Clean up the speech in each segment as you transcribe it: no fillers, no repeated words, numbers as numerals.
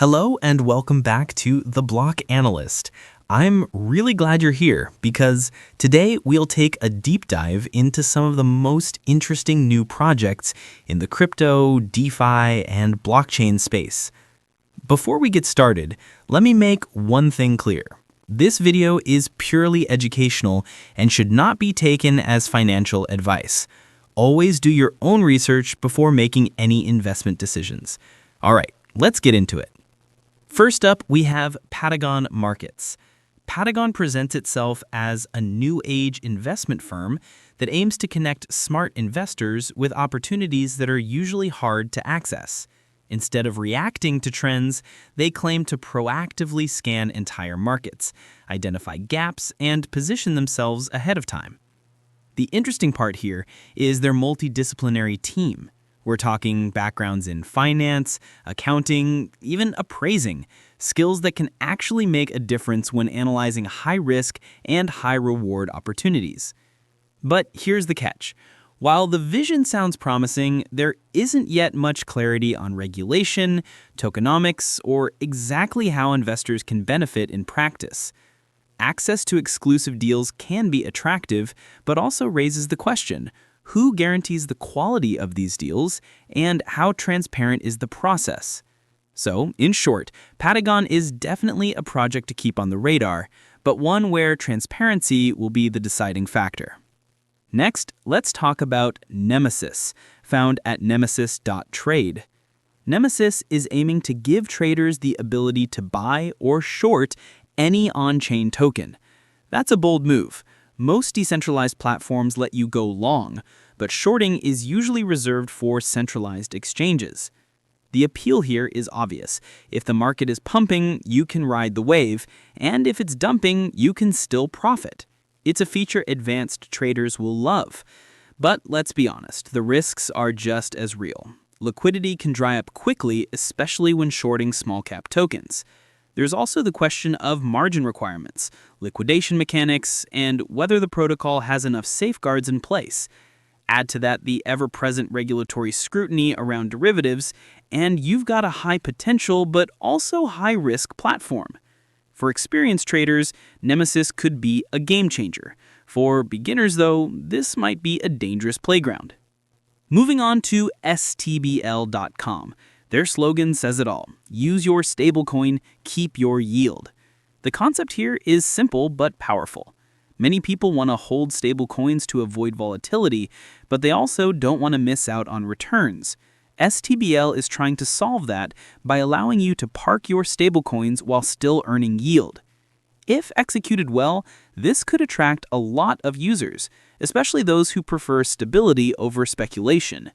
Hello and welcome back to The Block Analyst. I'm really glad you're here because today we'll take a deep dive into some of the most interesting new projects in the crypto, DeFi, and blockchain space. Before we get started, let me make one thing clear. This video is purely educational and should not be taken as financial advice. Always do your own research before making any investment decisions. All right, let's get into it. First up, we have Patagon Markets. Patagon presents itself as a new age investment firm that aims to connect smart investors with opportunities that are usually hard to access. Instead of reacting to trends, they claim to proactively scan entire markets, identify gaps, and position themselves ahead of time. The interesting part here is their multidisciplinary team. We're talking backgrounds in finance, accounting, even appraising, skills that can actually make a difference when analyzing high-risk and high-reward opportunities. But here's the catch. While the vision sounds promising, there isn't yet much clarity on regulation, tokenomics, or exactly how investors can benefit in practice. Access to exclusive deals can be attractive, but also raises the question: who guarantees the quality of these deals, and how transparent is the process? So, in short, Patagon is definitely a project to keep on the radar, but one where transparency will be the deciding factor. Next, let's talk about Nemesis, found at nemesis.trade. Nemesis is aiming to give traders the ability to buy or short any on-chain token. That's a bold move. Most decentralized platforms let you go long, but shorting is usually reserved for centralized exchanges. The appeal here is obvious. If the market is pumping, you can ride the wave, and if it's dumping, you can still profit. It's a feature advanced traders will love. But let's be honest, the risks are just as real. Liquidity can dry up quickly, especially when shorting small-cap tokens. There's also the question of margin requirements, liquidation mechanics, and whether the protocol has enough safeguards in place. Add to that the ever-present regulatory scrutiny around derivatives, and you've got a high-potential but also high-risk platform. For experienced traders, Nemesis could be a game-changer. For beginners, though, this might be a dangerous playground. Moving on to STBL.com. Their slogan says it all: use your stablecoin, keep your yield. The concept here is simple but powerful. Many people want to hold stablecoins to avoid volatility, but they also don't want to miss out on returns. STBL is trying to solve that by allowing you to park your stablecoins while still earning yield. If executed well, this could attract a lot of users, especially those who prefer stability over speculation.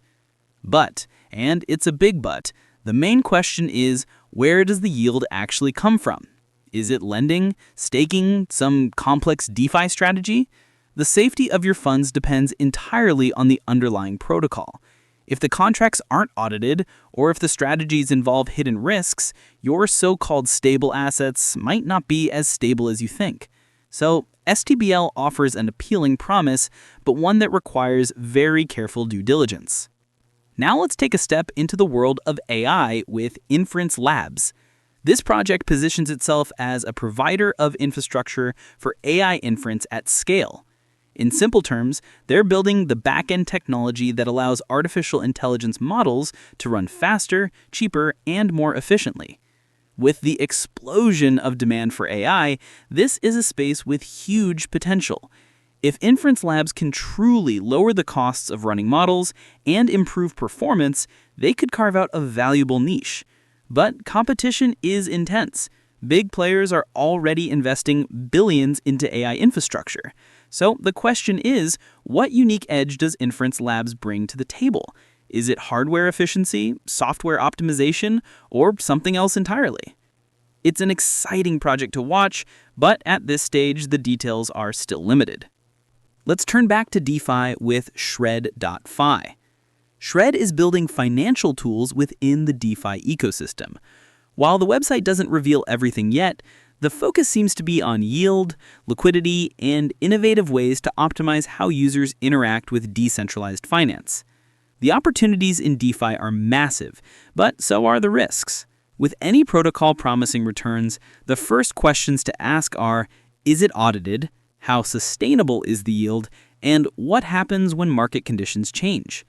But, and it's a big but, the main question is, where does the yield actually come from? Is it lending, staking, some complex DeFi strategy? The safety of your funds depends entirely on the underlying protocol. If the contracts aren't audited, or if the strategies involve hidden risks, your so-called stable assets might not be as stable as you think. So, STBL offers an appealing promise, but one that requires very careful due diligence. Now let's take a step into the world of AI with Inference Labs. This project positions itself as a provider of infrastructure for AI inference at scale. In simple terms, they're building the back-end technology that allows artificial intelligence models to run faster, cheaper, and more efficiently. With the explosion of demand for AI, this is a space with huge potential. If Inference Labs can truly lower the costs of running models and improve performance, they could carve out a valuable niche. But competition is intense. Big players are already investing billions into AI infrastructure. So the question is, what unique edge does Inference Labs bring to the table? Is it hardware efficiency, software optimization, or something else entirely? It's an exciting project to watch, but at this stage, the details are still limited. Let's turn back to DeFi with Shred.fi. Shred is building financial tools within the DeFi ecosystem. While the website doesn't reveal everything yet, the focus seems to be on yield, liquidity, and innovative ways to optimize how users interact with decentralized finance. The opportunities in DeFi are massive, but so are the risks. With any protocol promising returns, the first questions to ask are, is it audited? How sustainable is the yield? And what happens when market conditions change?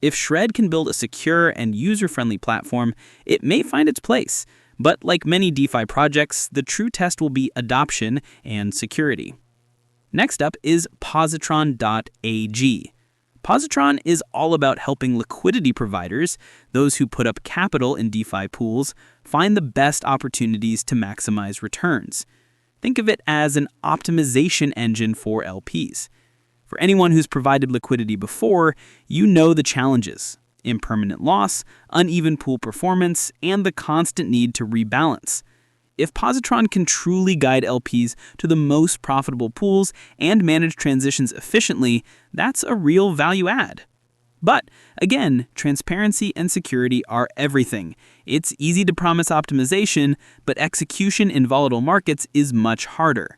If Shred can build a secure and user-friendly platform, it may find its place. But like many DeFi projects, the true test will be adoption and security. Next up is Positron.ag. Positron is all about helping liquidity providers, those who put up capital in DeFi pools, find the best opportunities to maximize returns. Think of it as an optimization engine for LPs. For anyone who's provided liquidity before, you know the challenges: impermanent loss, uneven pool performance, and the constant need to rebalance. If Positron can truly guide LPs to the most profitable pools and manage transitions efficiently, that's a real value add. But again, transparency and security are everything. It's easy to promise optimization, but execution in volatile markets is much harder.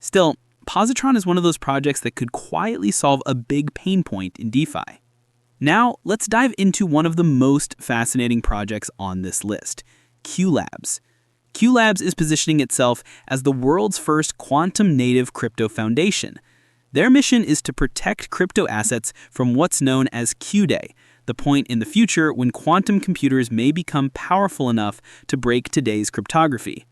Still, Positron is one of those projects that could quietly solve a big pain point in DeFi. Now, let's dive into one of the most fascinating projects on this list, qLABS. qLABS is positioning itself as the world's first quantum-native crypto foundation. Their mission is to protect crypto assets from what's known as Q-Day, the point in the future when quantum computers may become powerful enough to break today's cryptography.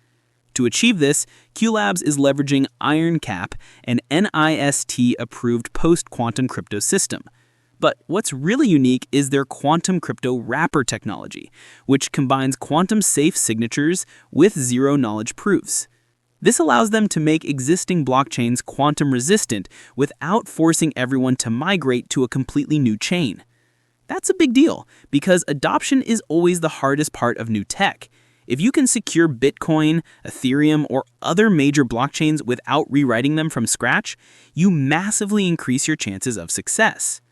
To achieve this, qLABS is leveraging IronCAP, an NIST-approved post-quantum crypto system. But what's really unique is their quantum crypto wrapper technology, which combines quantum-safe signatures with zero-knowledge proofs. This allows them to make existing blockchains quantum-resistant without forcing everyone to migrate to a completely new chain. That's a big deal, because adoption is always the hardest part of new tech. If you can secure Bitcoin, Ethereum, or other major blockchains without rewriting them from scratch, you massively increase your chances of success.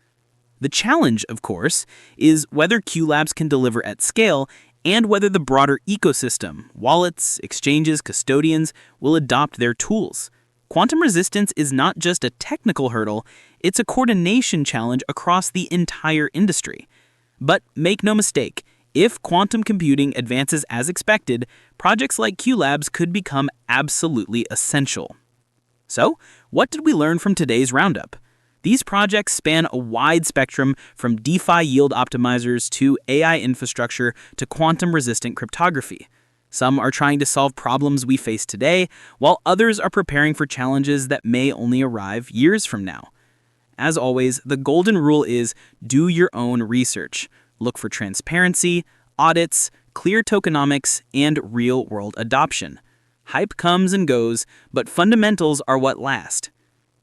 The challenge, of course, is whether qLABS can deliver at scale and whether the broader ecosystem, wallets, exchanges, custodians, will adopt their tools. Quantum resistance is not just a technical hurdle, it's a coordination challenge across the entire industry. But make no mistake, if quantum computing advances as expected, projects like qLABS could become absolutely essential. So, what did we learn from today's roundup? These projects span a wide spectrum from DeFi yield optimizers to AI infrastructure to quantum-resistant cryptography. Some are trying to solve problems we face today, while others are preparing for challenges that may only arrive years from now. As always, the golden rule is do your own research. Look for transparency, audits, clear tokenomics, and real-world adoption. Hype comes and goes, but fundamentals are what last.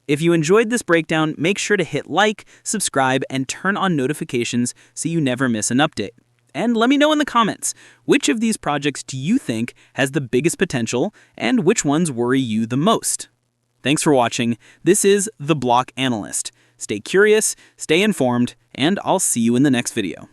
If you enjoyed this breakdown, make sure to hit like, subscribe, and turn on notifications so you never miss an update. And let me know in the comments, which of these projects do you think has the biggest potential and which ones worry you the most? Thanks for watching. This is The Block Analyst. Stay curious, stay informed, and I'll see you in the next video.